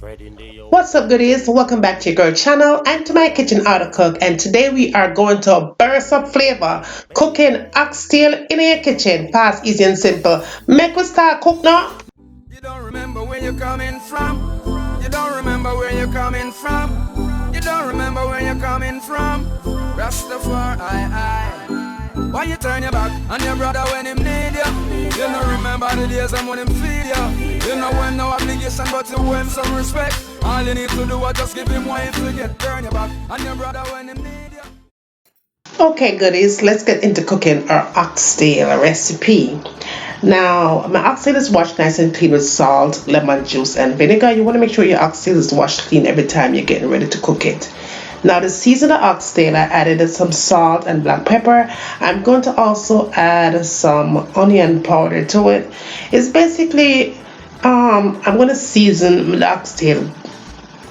What's up, goodies? Welcome back to your girl channel and to my kitchen how to cook. And today we are going to burst up flavor, cooking oxtail in your kitchen. Fast, easy, and simple. Make we start cook now. You don't remember where you're coming from. You don't remember where you're coming from. You don't remember where you're coming from. Rastafari, why you turn your back on your brother when him need you? You don't remember the days and when him feed you. You know when no obligation but to owe him some respect. All you need to do is just give him one to get turn your back on your brother when him need you. Okay, goodies, let's get into cooking our oxtail recipe. Now, my oxtail is washed nice and clean with salt, lemon juice, and vinegar. You want to make sure your oxtail is washed clean every time you're getting ready to cook it. Now, to season the oxtail, I added some salt and black pepper. I'm going to also add some onion powder to it. It's basically, I'm going to season the oxtail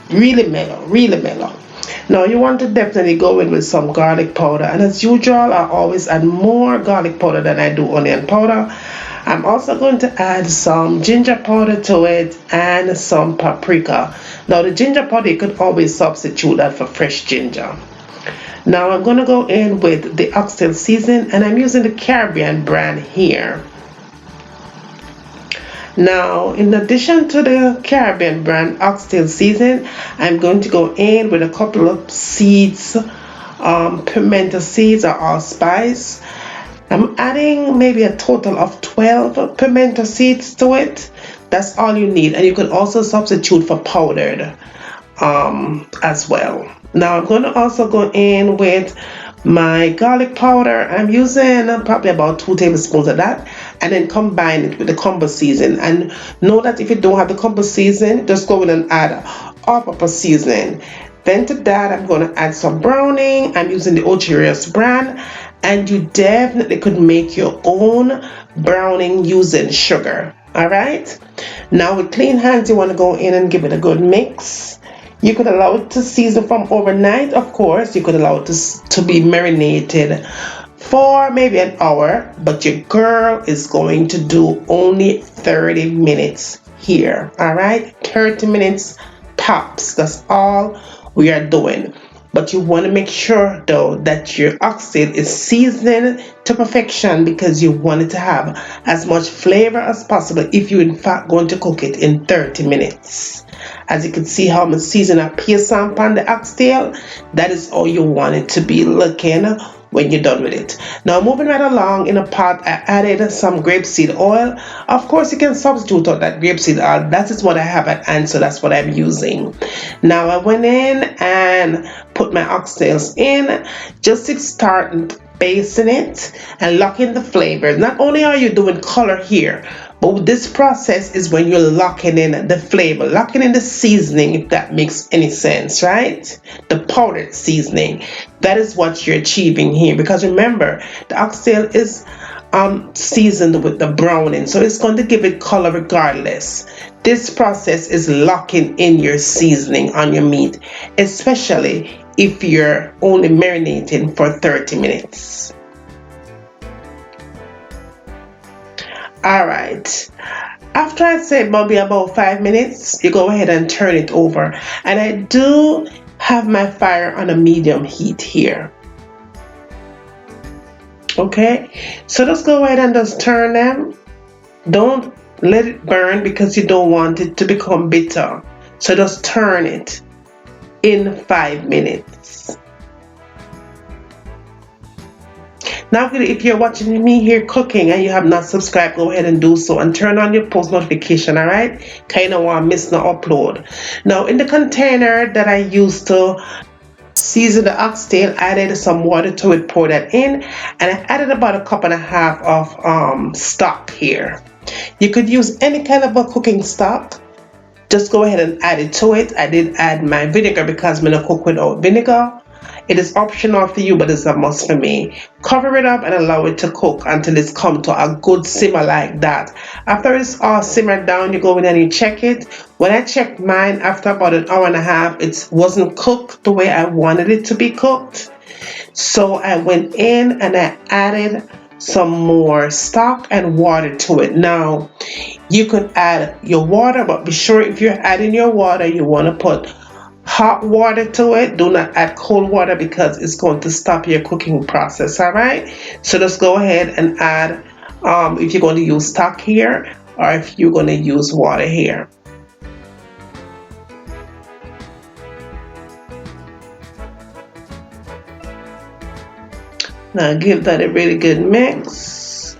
really mellow, really mellow. Now you want to definitely go in with some garlic powder, and as usual I always add more garlic powder than I do onion powder. I'm also going to add some ginger powder to it and some paprika. Now the ginger powder, you could always substitute that for fresh ginger. Now I'm going to go in with the oxtail season, and I'm using the Caribbean brand here. Now, in addition to the Caribbean brand oxtail season, I'm going to go in with a couple of seeds, pimento seeds or allspice. I'm adding maybe a total of 12 pimento seeds to it. That's all you need, and you can also substitute for powdered as well. Now I'm going to also go in with my garlic powder. I'm using probably about 2 tablespoons of that, and then combine it with the combo season. And know that if you don't have the combo season, just go in and add all-purpose seasoning. Then to that, I'm going to add some browning. I'm using the Ocherios brand, and you definitely could make your own browning using sugar. All right, now with clean hands, you want to go in and give it a good mix. You could allow it to season from overnight, of course. You could allow it to be marinated for maybe an hour, but your girl is going to do only 30 minutes here. All right, 30 minutes tops. That's all we are doing. But you want to make sure though that your oxtail is seasoned to perfection, because you want it to have as much flavor as possible if you're in fact going to cook it in 30 minutes. As you can see how I'm seasoning a piece on the oxtail, that is how you want it to be looking when you're done with it. Now moving right along, in a pot I added some grapeseed oil. Of course you can substitute out that grapeseed oil. That is what I have at hand, so that's what I'm using. Now I went in and put my oxtails in just to start basting it and locking the flavors. Not only are you doing color here, but this process is when you're locking in the flavor, locking in the seasoning, if that makes any sense, right? The powdered seasoning. That is what you're achieving here, because remember, the oxtail is seasoned with the browning, so it's going to give it color regardless. This process is locking in your seasoning on your meat, especially if you're only marinating for 30 minutes. All right, after I say maybe about 5 minutes, you go ahead and turn it over, and I do have my fire on a medium heat here. Okay, so just go ahead and just turn them. Don't let it burn, because you don't want it to become bitter. So just turn it in 5 minutes. Now if you're watching me here cooking and you have not subscribed, go ahead and do so, and turn on your post notification. All right, kind of want to miss no upload. Now in the container that I used to season the oxtail, I added some water to it, pour that in, and I added about 1.5 cups of stock here. You could use any kind of a cooking stock. Just go ahead and add it to it. I did add my vinegar because I'm gonna cook without vinegar. It is optional for you, but it's a must for me. Cover it up and allow it to cook until it's come to a good simmer like that. After it's all simmered down, you go in and you check it. When I checked mine, after about an hour and a half, it wasn't cooked the way I wanted it to be cooked. So I went in and I added some more stock and water to it. Now, You could add your water, but be sure if you're adding your water, you want to put hot water to it. Do not add cold water because it's going to stop your cooking process. All right, so just go ahead and add if you're going to use stock here or if you're going to use water here. Now give that a really good mix,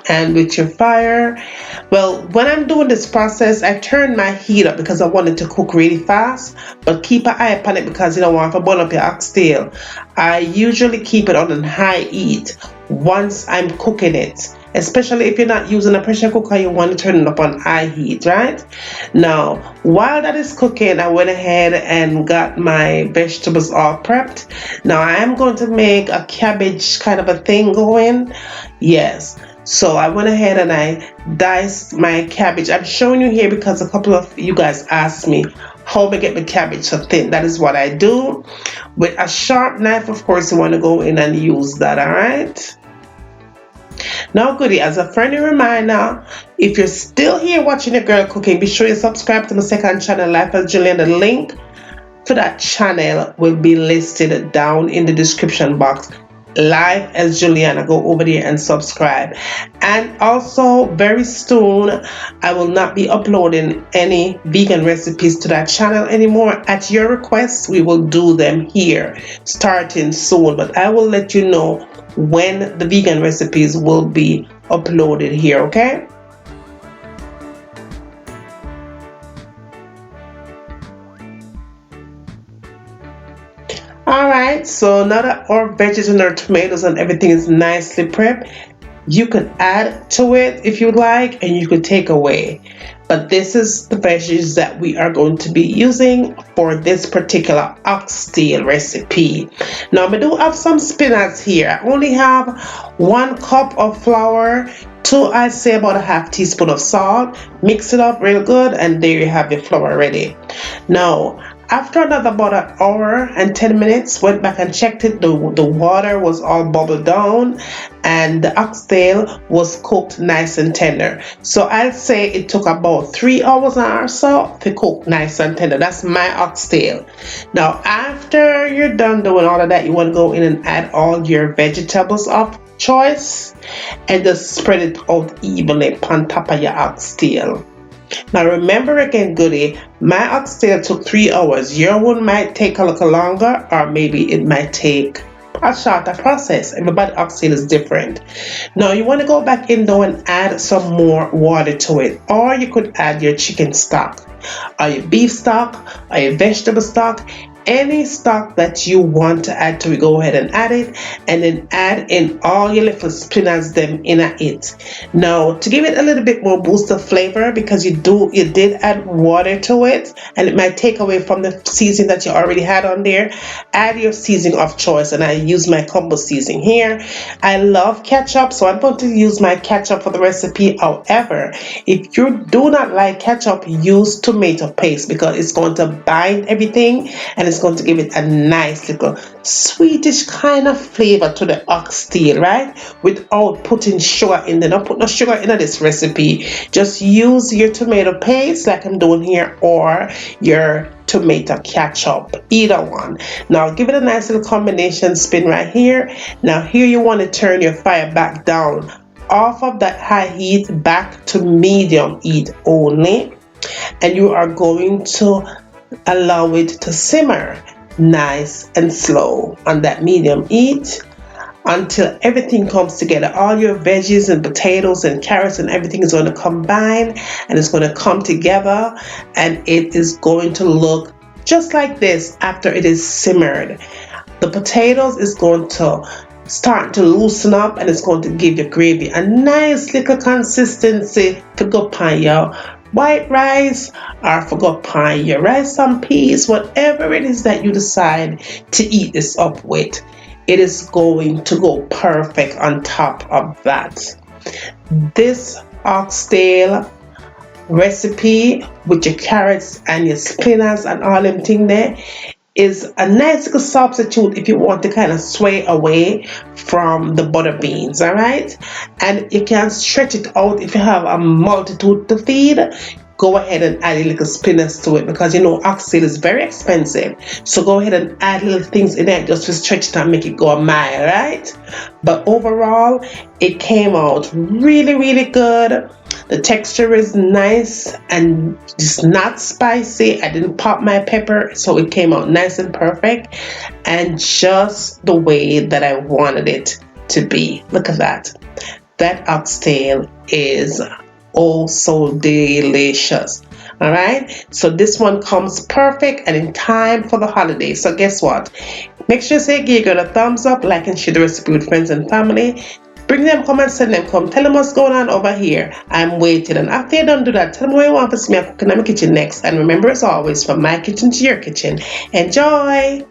and with your fire. Well, when I'm doing this process, I turn my heat up because I want it to cook really fast, but keep an eye upon it because you don't want to burn up your oxtail. I usually keep it on a high heat once I'm cooking it, especially if you're not using a pressure cooker. You want to turn it up on high heat, right? Now while that is cooking, I went ahead and got my vegetables all prepped. Now I am going to make a cabbage kind of a thing going. Yes, so I went ahead and I diced my cabbage. I'm showing you here because a couple of you guys asked me how to get the cabbage so thin. That is what I do. With a sharp knife, of course, you want to go in and use that, all right? Now, goodie, as a friendly reminder, if you're still here watching your girl cooking, be sure you subscribe to my second channel, Life as Juliana. The link to that channel will be listed down in the description box. Live as Juliana. Go over there and subscribe. And also very soon I will not be uploading any vegan recipes to that channel anymore. At your request, we will do them here starting soon, but I will let you know when the vegan recipes will be uploaded here, okay? Alright, so now that our veggies and our tomatoes and everything is nicely prepped, you could add to it if you like, and you could take away. But this is the veggies that we are going to be using for this particular oxtail recipe. Now I do have some spinach here. I only have 1 cup of flour, I say about a half teaspoon of salt. Mix it up real good, and there you have your flour ready. Now after another about an hour and 10 minutes, went back and checked it. The water was all bubbled down and the oxtail was cooked nice and tender. So I'd say it took about 3 hours or so to cook nice and tender. That's my oxtail. Now after you're done doing all of that, you want to go in and add all your vegetables of choice and just spread it out evenly on top of your oxtail. Now remember again, goodie, my oxtail took 3 hours. Your one might take a little longer, or maybe it might take a shorter process. Everybody's oxtail is different. Now you want to go back in though and add some more water to it, or you could add your chicken stock, or your beef stock, or your vegetable stock. Any stock that you want to add to it, go ahead and add it, and then add in all your little spinach them in it. Now to give it a little bit more boost of flavor, because you did add water to it and it might take away from the seasoning that you already had on there, add your seasoning of choice, and I use my combo seasoning here. I love ketchup, so I'm going to use my ketchup for the recipe. However, if you do not like ketchup, use tomato paste because it's going to bind everything and it's going to give it a nice little sweetish kind of flavor to the oxtail, right? Without putting sugar in there. Don't put no sugar in this recipe. Just use your tomato paste like I'm doing here, or your tomato ketchup, either one. Now give it a nice little combination spin right here. Now here you want to turn your fire back down off of that high heat back to medium heat only, and you are going to allow it to simmer nice and slow on that medium heat until everything comes together. All your veggies and potatoes and carrots and everything is going to combine and it's going to come together, and it is going to look just like this after it is simmered. The potatoes is going to start to loosen up, and it's going to give your gravy a nice little consistency to go pan your white rice, or for go pan your rice and peas, whatever it is that you decide to eat this up with. It is going to go perfect on top of that. This oxtail recipe with your carrots and your spinach and all them thing there, is a nice little substitute if you want to kind of sway away from the butter beans, all right? And you can stretch it out if you have a multitude to feed. Go ahead and add a little spinach to it, because you know oxtail is very expensive. So go ahead and add little things in there just to stretch it and make it go a mile, right? But overall, it came out really, really good. The texture is nice and it's not spicy. I didn't pop my pepper, so it came out nice and perfect and just the way that I wanted it to be. Look at that. That oxtail is oh so delicious. All right, so this one comes perfect and in time for the holidays. So guess what? Make sure you say give it a thumbs up, like and share the recipe with friends and family. Bring them, come and send them, come tell them what's going on over here. I'm waiting, and after you don't do that, tell them what you want to see me cooking in my kitchen next. And remember, as always, from my kitchen to your kitchen, enjoy.